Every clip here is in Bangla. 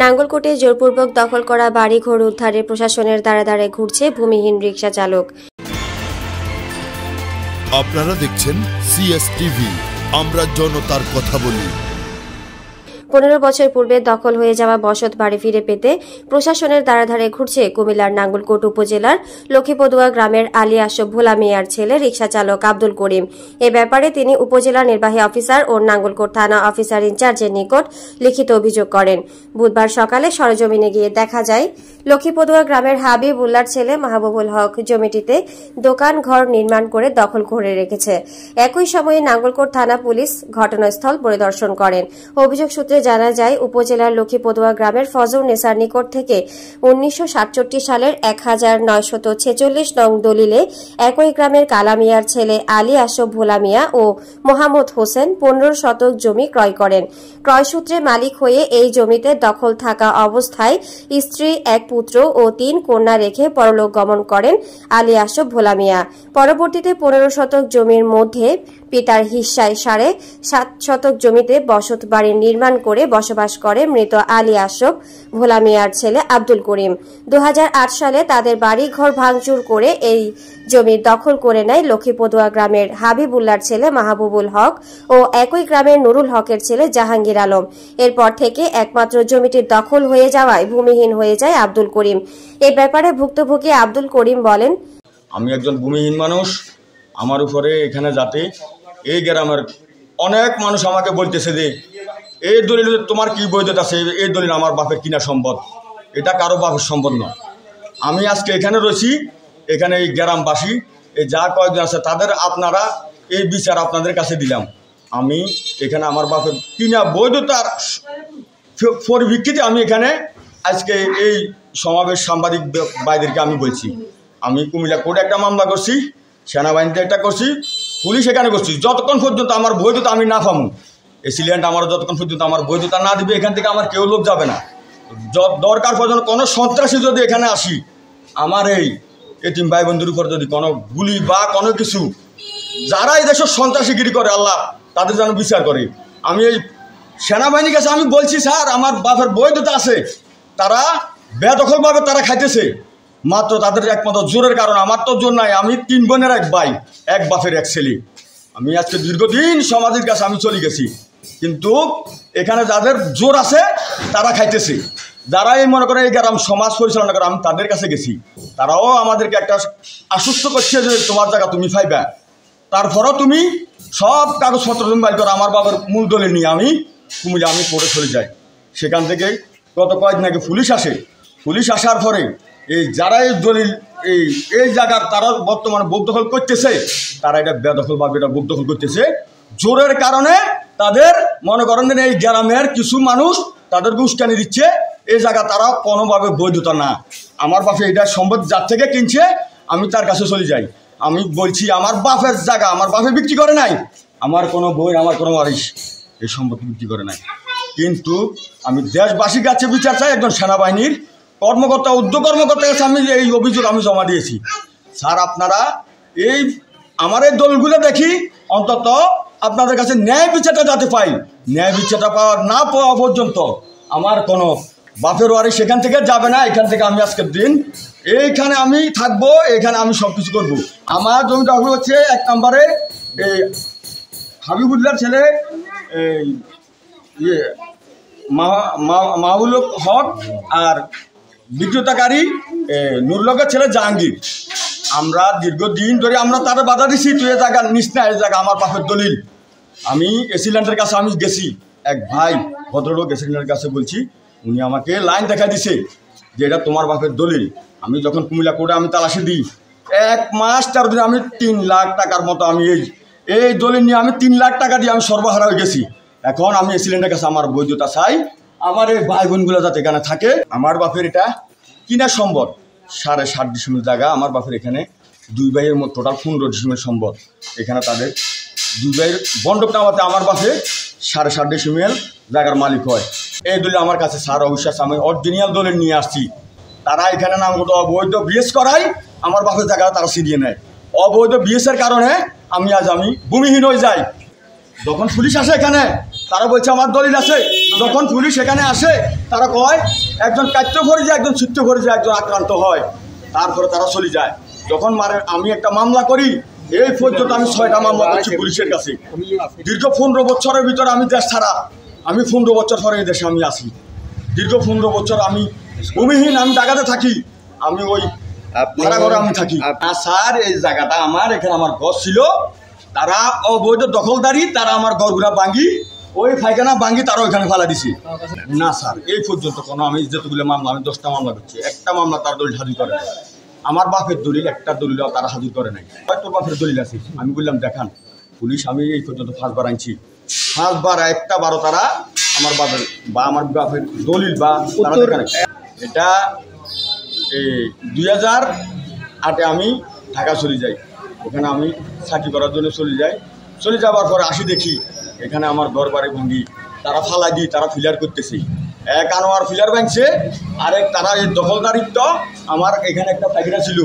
নাঙ্গলকোটে জোরপূর্বক দখল করা বাড়িঘর উদ্ধারে প্রশাসনের দ্বারে দ্বারে ঘুরছে ভূমিহীন রিকশা চালক। আপনারা দেখছেন সিএসটিভি, আমরা জনতার কথা বলি। 15 বছর পূর্বে দখল হয়ে যাওয়া বসত বাড়ি ফিরে পেতে প্রশাসনের দ্বারে দ্বারে ঘুরছে কুমিল্লার নাঙ্গলকোট উপজেলার লক্ষ্মীপদুয়া গ্রামের আলী আশরাফ ভোলা মিয়ার ছেলে রিকশা চালক আব্দুল করিম। এ ব্যাপারে তিনি উপজেলা নির্বাহী অফিসার ও নাঙ্গলকোট থানা অফিসার ইনচার্জের নিকট লিখিত অভিযোগ করেন। বুধবার সকালে সরেজমিনে গিয়ে দেখা যায় লক্ষ্মীপদুয়া গ্রামের হাবিবুল্লাহর ছেলে মাহবুবুল হক জমিটিতে দোকান ঘর নির্মাণ করে দখল করে রেখেছে। একই সময়ে নাঙ্গলকোট থানা পুলিশ ঘটনাস্থল পরিদর্শন করেন। অভিযোগ সূত্রে জানা যায়, উপজেলার লক্ষ্মীপদুয়া গ্রামের ফজর নেসার নিকট থেকে 1967 সালের 1946 নং দলিলে একই গ্রামের কালামিয়ার ছেলে আলী আশরাফ ভোলা মিয়া ও মোহাম্মদ হোসেন 15 শতক জমি ক্রয় করেন। ক্রয়সূত্রে মালিক হয়ে এই জমিতে দখল থাকা অবস্থায় স্ত্রী, এক পুত্র ও 3 কন্যা রেখে পরলোক গমন করেন আলী আশরাফ ভোলা মিয়া। পরবর্তীতে 15 শতক জমির মধ্যে পিতার হিস্সায় 7.5 শতক জমিতে বসত বাড়ি নির্মাণ করে বসবাস করে মৃত আলী আশরাফ ভোলা মিয়ার ছেলে আব্দুল করিম। 2008 সালে তাদের বাড়ি ঘর ভাঙচুর করে এই জমি দখল করে নেয় লক্ষ্মীপদুয়া গ্রামের হাবিবুল্লাহর ছেলে মাহবুবুল হক ও একই গ্রামের নুরুল হকের ছেলে জাহাঙ্গীর আলম। এরপর থেকে একমাত্র জমিটির দখল হয়ে যাওয়ায় ভূমিহীন হয়ে যায় আব্দুল করিম। এই ব্যাপারে ভুক্তভোগী আব্দুল করিম বলেন, আমি একজন ভূমিহীন মানুষ। আমার উপরে এখানে যাতে এই গ্রামের অনেক মানুষ আমাকে বলতেছে যে এই দলিল তোমার কি বৈধতা আছে, এই দলিল আমার বাপের কিনা সম্পদ, এটা কারো বাপের সম্পদ নয়। আমি আজকে এখানে রয়েছি, এখানে এই গ্রামবাসী এই যা কয়েকজন আছে তাদের আপনারা এই বিচার আপনাদের কাছে দিলাম। আমি এখানে আমার বাপের কিনা বৈধতার পরিপ্রেক্ষিতে আমি এখানে আজকে এই সমাবেশ সাংবাদিক ভাইদেরকে আমি বলছি। আমি কুমিল্লা কোর্টে একটা মামলা করছি, সেনাবাহিনীতে একটা করছি, পুলিশ এখানে করছি। যতক্ষণ পর্যন্ত আমার বৈধতা আমি না পাবো, এসিলিয়েন্ট আমার যতক্ষণ পর্যন্ত আমার বৈধতা না দিবে এখান থেকে আমার কেউ লোক যাবে না। দরকার পর্যন্ত কোনো সন্ত্রাসী যদি এখানে আসি, আমার এই এতিম ভাই বন্ধুর উপর যদি কোনো গুলি বা কোনো কিছু, যারা এই দেশের সন্ত্রাসীগিরি করে আল্লাহ তাদের যেন বিচার করে। আমি এই সেনাবাহিনীর কাছে আমি বলছি, স্যার আমার বাপের বৈধতা আছে, তারা বেদখলভাবে তারা খাইতেছে, মাত্র তাদের একমাত্র জোরের কারণ। আমার তো জোর নাই, আমি 3 বোনের এক ভাই, এক বাপের এক ছেলে। আমি আজকে দীর্ঘদিন সমাজের কাছে আমি চলে গেছি, কিন্তু এখানে যাদের জোর আছে তারা খাইতেছে। যারা এই মনে করেন এই গ্রাম সমাজ পরিচালনা করে, আমি তাদের কাছে গেছি, তারাও আমাদেরকে একটা আশ্বস্ত করছে যে তোমার জায়গা তুমি পাইবা। তারপরও তুমি সব কাগজপত্র তুমি বাইর করো। আমার বাবার মূল দলিল নিয়ে আমি কুমিল্লা আমি পড়ে চলে যাই। সেখান থেকে গত কয়েকদিন আগে পুলিশ আসে। পুলিশ আসার পরে এই যারা এই দলিল এই জায়গার তারা বর্তমানে বুক দখল করতেছে, তারা এটা বেদখলভাবে এটা বুক দখল করতেছে জোরের কারণে। তাদের মনে করেন এই গ্রামের কিছু মানুষ তাদেরকে উস্কানি দিচ্ছে, এই জায়গা তারা কোনোভাবে বৈধতা না। আমার বাপে এটা সম্পদ যার থেকে কিনছে আমি তার কাছে চলে যাই। আমি বলছি আমার বাপের জায়গা আমার বাপে বিক্রি করে নাই, আমার কোনো বই আমার কোনো ওয়ারিশ এই সম্পত্তি বিক্রি করে নাই। কিন্তু আমি দেশবাসীর কাছে বিচার চাই, একজন সেনাবাহিনীর কর্মকর্তা কর্মকর্তার কাছে আমি এই অভিযোগ আমি জমা দিয়েছি। স্যার আপনারা এই আমার এই দলগুলো দেখি অন্তত আপনাদের কাছে ন্যায় বিচারটা যাতে পাই, ন্যায় বিচারটা না পাওয়া পর্যন্ত আমার কোনো বাপের ওয়ারি সেখান থেকে যাবে না। এখান থেকে আমি আজকের দিন এইখানে আমি থাকবো, এখানে আমি সব কিছু করবো। আমার জমিটা হচ্ছে 1 নম্বরে এই হাবিবুল্লাহর ছেলে এই মাহবুল হক আর বিক্রেতাকারী নুরুলের ছেলে জাহাঙ্গীর। আমরা দীর্ঘদিন ধরে আমরা তারা বাধা দিছি, তুই এ জায়গা নিস না, এই জায়গা আমার বাপের দলিল। আমি এসিল্যান্ডের কাছে আমি গেছি, এক ভাই ভদ্রলোক এসিল্যান্ডের কাছে বলছি, উনি আমাকে লাইন দেখা দিছে যে এটা তোমার বাপের দলিল। আমি যখন কুমিল্লা কোর্টে আমি তালাশি দিই, 1 মাস 4 দিন আমি 3 লাখ টাকার মতো আমি এই দলিল নিয়ে আমি 3 লাখ টাকা দিয়ে আমি সর্বহারা হয়ে গেছি। এখন আমি এসিল্যান্ডের কাছে আমার বৈধতা চাই, আমার এই ভাই বোনগুলো যাতে এখানে থাকে। আমার বাপের এটা কিনা সম্পদ 7.5 ডিসিমেল জায়গা। আমার বাপের এখানে 2 ভাইয়ের মতো টোটাল 15 ডিসিমেল সম্পদ। এখানে তাদের 2 ভাইয়ের বন্ডক নামাতে আমার বাপে 7.5 ডিসিমেল জায়গার মালিক হয়। এই দলিল আমার কাছে স্যার অবিশ্বাস, আমি অরিজিনাল দলিল নিয়ে আসছি। তারা এখানে নাম অবৈধ বিএস করাই আমার বাপের জায়গা তারা ছিনিয়ে নেয়। অবৈধ বিএসের কারণে আমি ভূমিহীন হয়ে যাই। যখন পুলিশ আসে এখানে তারা বলছে আমার দলিল আছে, যখন পুলিশ এখানে আসে তারা কয় একজন কাটতে ভরে যায়, একজন ছিটতে ভরে যায়, একজন আক্রান্ত হয়, তারপরে তারা চলে যায়। যখন আমি একটা মামলা করি, এই পর্যন্ত আমি 6টা মামলা করছি পুলিশের কাছে। দীর্ঘ 15 বছরের ভিতরে আমি দেশ ছাড়া, আমি 15 বছর পরে এই দেশে আমি আসি। দীর্ঘ 15 বছর আমি ভূমিহীন, আমি ঢাকাতে থাকি, আমি ওই ভাড়া ঘরে আমি থাকি। স্যার এই জায়গাটা আমার, এখানে আমার ঘর ছিল, তারা অবৈধ দখলদারি, তারা আমার ঘরগুলা ভাঙি, ওই পায়খানা ভাঙি তারা ওইখানে ফেলা দিছি। না স্যার, এই পর্যন্ত কোনো আমি যেতগুলো মামলা, আমি 10টা মামলা করছি, একটা মামলা তার দলিল হাজির করে নাই। আমার বাপের দলিল, একটা দলিল তারা হাজির করে নাই। তোর বাপের দলিল আছে, আমি বললাম দেখান। পুলিশ আমি এই পর্যন্ত 5 বার আনছি, 5 বার একটা বারো তারা আমার বাপের বা আমার বাপের দলিল বা এটা এই 2008-এ আমি ঢাকা চলে যাই। ওখানে আমি চাকরি করার জন্য চলে যাওয়ার পরে আসি দেখি এখানে আমার ঘর বাড়ি ভাঙ্গি, তারা ফালাই দিয়ে তারা ফিলার করতেছে। এক আনোয়ার ফিলার ভাঙছে, আরেক তারা এই দখলদারিত্ব। আমার এখানে একটা পায়খানা ছিল,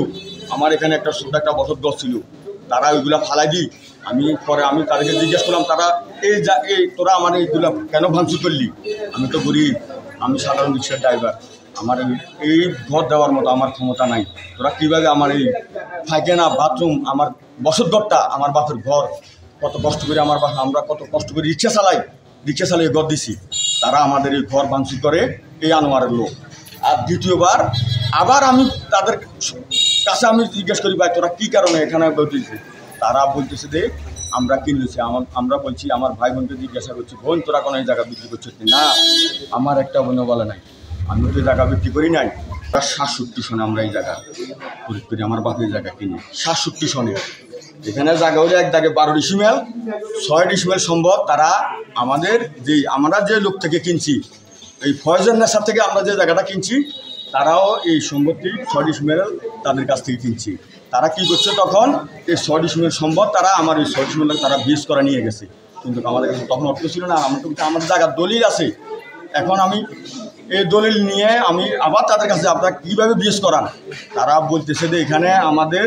আমার এখানে একটা ছোট একটা বসত ঘর ছিল, তারা ওইগুলা ফালাই দিই। আমি তাদেরকে জিজ্ঞেস করলাম, তারা তোরা আমার এইগুলা কেন ভাঙচুর করলি? আমি তো গরিব, আমি সাধারণ রিক্সার ড্রাইভার, আমার এই ঘর দেওয়ার মতো আমার ক্ষমতা নাই। তোরা কীভাবে আমার এই পায়খানা বাথরুম, আমার বসত ঘরটা, আমার বাপের ঘর, কত কষ্ট করে আমরা কত কষ্ট করে রিক্সা চালাই ঘর দিছি, তারা আমাদের এই ঘর ভাঙচুর করে এই আনোয়ারের লোক। আর দ্বিতীয়বার আবার আমি তাদের কাছে আমি জিজ্ঞেস করি, ভাই তোরা কী কারণে এখানে বলতেছে? তারা বলতেছে যে আমরা কিনেছি। আমরা বলছি, আমার ভাই বোনকে জিজ্ঞাসা করছি, বোন তোরা কোনো এই জায়গা বিক্রি করছিস? না, আমার একটা বোনও বলে নাই, আমি তো জায়গা বিক্রি করি নাই। 67 সনে আমরা এই জায়গা খরিদ করি, আমার বাপের জায়গা কিনি 67 সনে। এখানে জায়গা হলে এক দাগে 12 ডিসিমেল, 6 ডিসিমেল সম্ভব। তারা আমরা যে লোক থেকে কিনছি, এই ফয়জন নেশার থেকে আমরা যে জায়গাটা কিনছি, তারাও এই সম্পত্তি 6 ডিসিমেল তাদের কাছ থেকে কিনছি। তারা কি করছে তখন, এই 6 ডিসিমেল সম্ভব তারা আমার এই 6 ডিসিমেল তারা বিষ করে নিয়ে গেছে। কিন্তু আমাদের কাছে তখন অর্থ ছিল না, আমার জায়গার দলিল আছে। এখন আমি এই দলিল নিয়ে আমি আবার তাদের কাছে, আপনারা কীভাবে বিষ করান? তারা বলতেছে যে এখানে আমাদের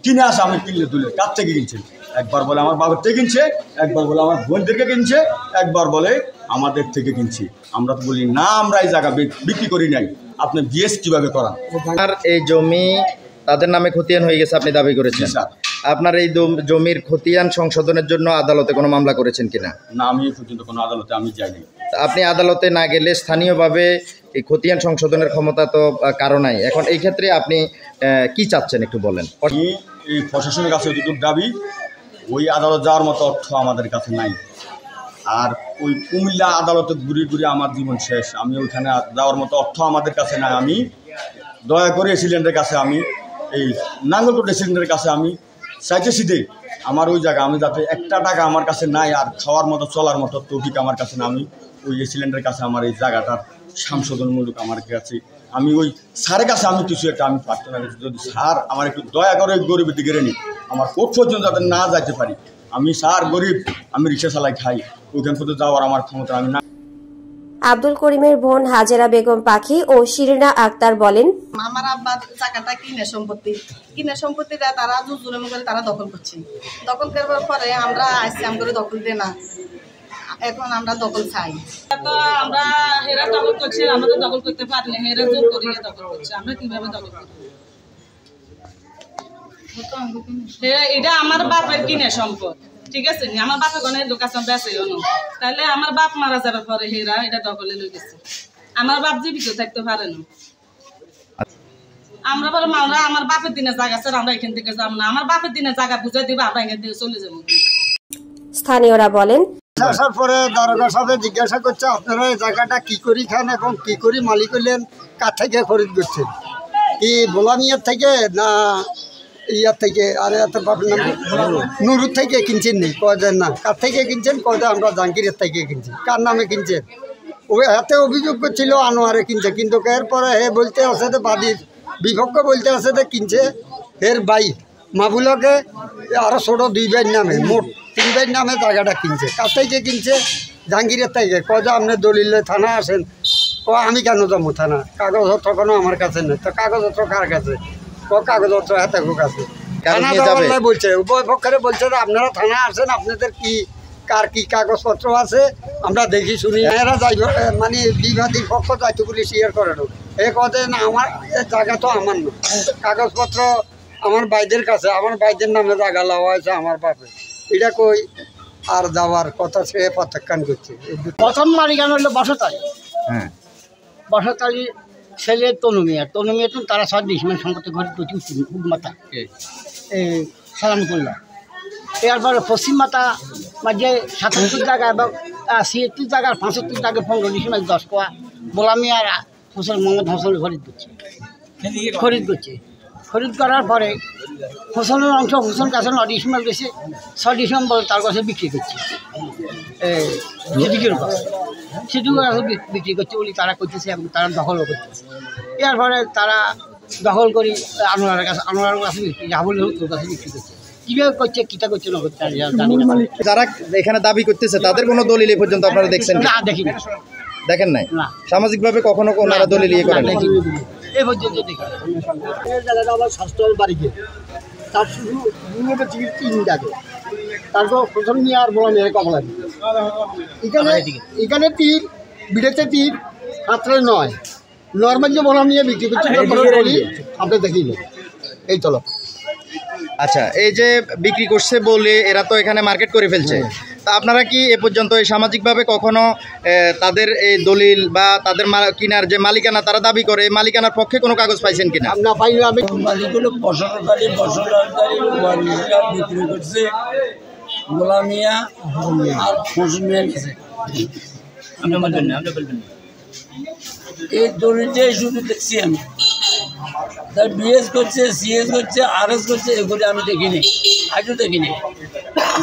কিনে আসে। আমি কিনলে দলিল কার থেকে কিনছেন? একবার বলে আমার বাবার থেকে কিনছে, একবার বলে আমার বোনদেরকে কিনছে, একবার বলে আমাদের থেকে কিনছি। আমরা তো বলি না, আমরা এই জায়গা বিক্রি করি নাই, আপনি বিএস কীভাবে করান? আর এই জমি তাদের নামে খতিয়ান হয়ে গেছে আপনি দাবি করেছেন। আপনার এই জমির খতিয়ান সংশোধনের জন্য আদালতে কোনো মামলা করেছেন কিনা? না, আমি এই পর্যন্ত কোনো আদালতে আমি যাইনি। আপনি আদালতে না গেলে স্থানীয়ভাবে এই খতিয়ান সংশোধনের ক্ষমতা তো কারো নাই। এখন এই ক্ষেত্রে আপনি কি চাচ্ছেন একটু বলেন। এই প্রশাসনের কাছে যতটুকু দাবি, ওই আদালত যাওয়ার মতো অর্থ আমাদের কাছে নাই। আর ওই কুমিল্লা আদালতে ঘুরে আমার জীবন শেষ। আমি ওইখানে যাওয়ার মতো অর্থ আমাদের কাছে নাই। আমি দয়া করে এসিলেন্টের কাছে, আমি এই নাঙ্গলকোট এসিলেন্টের কাছে আমি চাইতেছি যে আমার ওই জায়গা, আমি যাতে একটা টাকা আমার কাছে নাই, আর খাওয়ার মতো চলার মতো তৌফিক আমার কাছে না। আমি ওই এসিলেন্টের কাছে আমার এই জায়গাটার সংশোধনমূলক আমার কাছে, আমি ওই স্যারের কাছে আমি কিছু একটা আমি প্রার্থনা করছি, যদি স্যার আমার একটু দয়া করে গরিবের দিকে রেনি, আমার কোর্ট পর্যন্ত যাতে না যাইতে পারি। আমি স্যার গরিব, আমি রিক্সা চালাই খাই, ওইখান পর্যন্ত যাওয়ার আমার ক্ষমতা আমি না। আব্দুল করিমের বোন হাজেরা বেগম পাখি ও শিরিনা আক্তার বলেন, আমার আব্বার জায়গাটা কিনে সম্পত্তিটা তারা জুজুরের মুখে তারা দখল করছে। দখল করবার পরে আমরা আসছি, করে দখল দে না, এখন আমরা দখল চাই। তো আমরা হেরা দখল করছে, আমরা তো দখল করতে পারি না, হেরা জোর করিয়ে দখল করছে, আমরা কিভাবে দখল করব? এটা আমার বাপের কিনে সম্পদ, ঠিক আছে? আমার বাপের গনে লোক আছে বেঁচে অনু, তাহলে আমার বাপ মারা যাবার পরে হেরা এটা দখলে লই গেছে। আমার বাপ জীবিত থাকতে পারে না। আমরা বলে আমরা আমার বাপের দিনে জায়গা স্যার, আমরা এখান থেকে যাব না, আমার বাপের দিনে জায়গা বুঝাই দিবে, আমরা এখান থেকে চলে যাবো। স্থানীয়রা বলেন, আসার পরে দারোগা সাহেব জিজ্ঞাসা করছে আপনারা এই জায়গাটা কি করি খান এবং কি করি মালিক হলেন, কার থেকে খরিদ করছেন, কি বোলামিয়ার থেকে না ইয়ার থেকে? আর এত বাপের নাম নুরুর থেকে কিনছেন নি? কয়েন না। কার থেকে কিনছেন? কয়েন আমরা জাহাঙ্গীরের থেকে কিনছি। কার নামে কিনছেন? ওই হাতে অভিযোগ করছিল আনোয়ারে কিনছে, কিন্তু এরপরে হে বলতে আছে যে বাদীর বিপক্ষ বলতে আছে যে কিনছে এর ভাই মাবুলকে আরও ছোটো 2 ভাইয়ের নামে, মোট 3 ভাইয়ের নামে জায়গাটা কিনছে। কার থেকে কিনছে? জাহাঙ্গীরের থেকে। কয় আপনি দলিল থানা আসেন। আমি কেন যাবো থানা? কাগজপত্র কোনো আমার কাছে নেই। তো কাগজপত্র কার কাছে? কাগজপত্র হাতে কাছে। থানা বলছে, উভয় পক্ষে বলছে যে আপনারা থানা আসেন, আপনাদের কি কার কি কাগজপত্র আছে আমরা দেখি শুনি। এরা যাইব মানে বিবাদীর পক্ষ যাইতো বলে স্বীকার করে না। এ কথা না, আমার জায়গা তো আমার না, কাগজপত্র আমার ভাইদের কাছে, আমার ভাইদের নামে জায়গা লওয়া হয়েছে আমার বাপে। এটা কই আর যাওয়ার কথা সে প্রত্যাখ্যান করছে। প্রথম মালিকানা হলো বসতালি। হ্যাঁ, বসতালি ছেলে তনু মিয়া তো তারা 6 ডিসিমেন্ট সম্পত্তি ঘরে প্রচুর মাতা এই সালামতুল্লাহ। এরপরে পশ্চিম মাতা মাঝে ৭৭ জায়গা এবং ৭৬ জায়গার ৭৫ জায়গা 15 ডিসিমেন্ট 10 কোয়া গোলামি আর হোসেন মোহাম্মদ হোসেন খরিদ করছে। খরিদ করার পরে হোসেনের অংশ হোসেন কাছে 9 ডিসিমেন্ট গেছে, 6 ডিসেম্বর তার কাছে বিক্রি করছে সিটিকের কাছে। সিটিকের কাছে বিক্রি করছে বলে তারা করতেছে এবং তারা দখলও করতেছে। এরপরে তারা দখল করি আনোয়ারের কাছে বিক্রি, রাহুল তোর কাছে বিক্রি করছে। কীভাবে করছে, কীটা করছে না করছে জানি না। যারা এখানে দাবি করতেছে তাদের কোনো দলিল এ পর্যন্ত আপনারা দেখছেন? না, দেখিনি। দেখেন নাই? না। সামাজিকভাবে কখনো ওনারা দলিল ইয়ে করেন? এই পর্যন্ত দেখি। এই জায়গাটা আমার স্বাস্থ্য বাড়িতে, তার শুধু 3 জায়গা, তারপর প্রথম নিয়ে আর বলা মেয়ে কমলা এখানে 3 বিড়েতে 3 হাতরে 9 নর্মাল যে বলা নিয়ে বিক্রি করছি আপনি দেখিল এই তল। আচ্ছা, এই যে বিক্রি করছে বলে এরা তো এখানে মার্কেট করে ফেলছে, তা আপনারা কি এ পর্যন্ত এই সামাজিকভাবে কখনো তাদের এই দলিল বা তাদের কিনার যে মালিকানা তারা দাবি করে মালিকানার পক্ষে কোনো কাগজ পাইছেন কিনা? না পাইনি আমি। মালিকগুলো বসতকারী বিক্রি করছে গোলামিয়া আর হোসেনের কাছে। এই দলিলটাই শুধু দেখছি আমি, তার বিএস করছে, সিএস করছে, আরএস করছে, এগুলো আমি দেখিনি, আজও দেখিনি,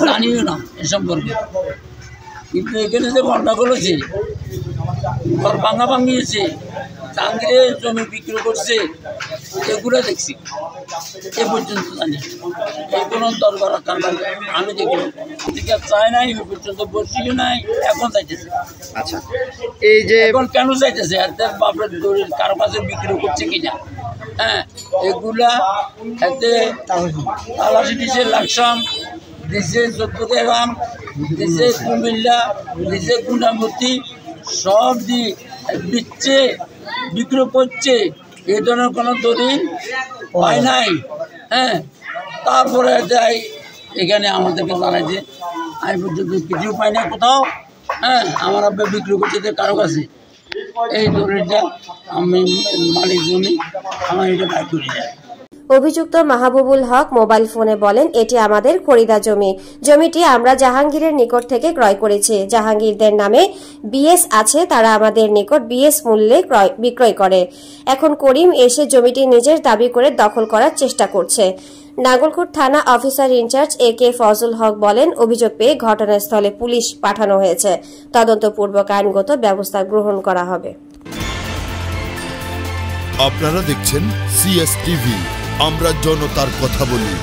জানিও না এ সম্পর্কে। কিন্তু এখানে যে গন্ডগোল হয়েছে, ঘর ভাঙা ভাঙিয়েছে, জাহাঙ্গীরে জমি বিক্রি করছে, এগুলো দেখছি, এ পর্যন্ত জানি। এই কোনো দরবার আমি দেখিনি, চাই নাই, এ পর্যন্ত বসিও নাই, এখন চাইতেছে। আচ্ছা, এই যে এখন কেন চাইতেছে? আর তার বাপের দলিল কারো কাছে বিক্রি করছে কিনা? হ্যাঁ, এগুলা এতে তালাশি দিছে, লাকসাম দিছে, চট্টগ্রাম দিছে, কুমিল্লা দিছে, গুন্ডামতি সব দিয়ে দিচ্ছে, বিক্রি করছে। এই ধরনের কোনো দলিল পাই নাই। হ্যাঁ, তারপরে যাই এখানে আমাদেরকে জানাইছে, আমি পর্যন্ত কিছু পাই না কোথাও। হ্যাঁ, আমার আব্বা বিক্রি করছে কারো কাছে, এই দলিলটা আমি মালিক জমি আমার এটা বাই করি না। অভিযুক্ত মাহবুবুল হক মোবাইল ফোনে বলেন, এটি আমাদের খরিদা জমি। জমিটি আমরা জাহাঙ্গীরের নিকট থেকে ক্রয় করেছি। জাহাঙ্গীরদের নামে বিএস আছে, তারা আমাদের নিকট বিএস মূল্যে বিক্রয় করে। এখন করিম এসে জমিটি নিজের দাবি করে দখল করার চেষ্টা করছে। নাঙ্গলকোট থানা অফিসার ইনচার্জ AK ফজল হক বলেন, অভিযোগ পেয়ে ঘটনাস্থলে পুলিশ পাঠানো হয়েছে। তদন্তপূর্বক আইনগত ব্যবস্থা গ্রহণ করা হবে। আপনারা দেখছেন CS TV, আমরা জনতার কথা বলি।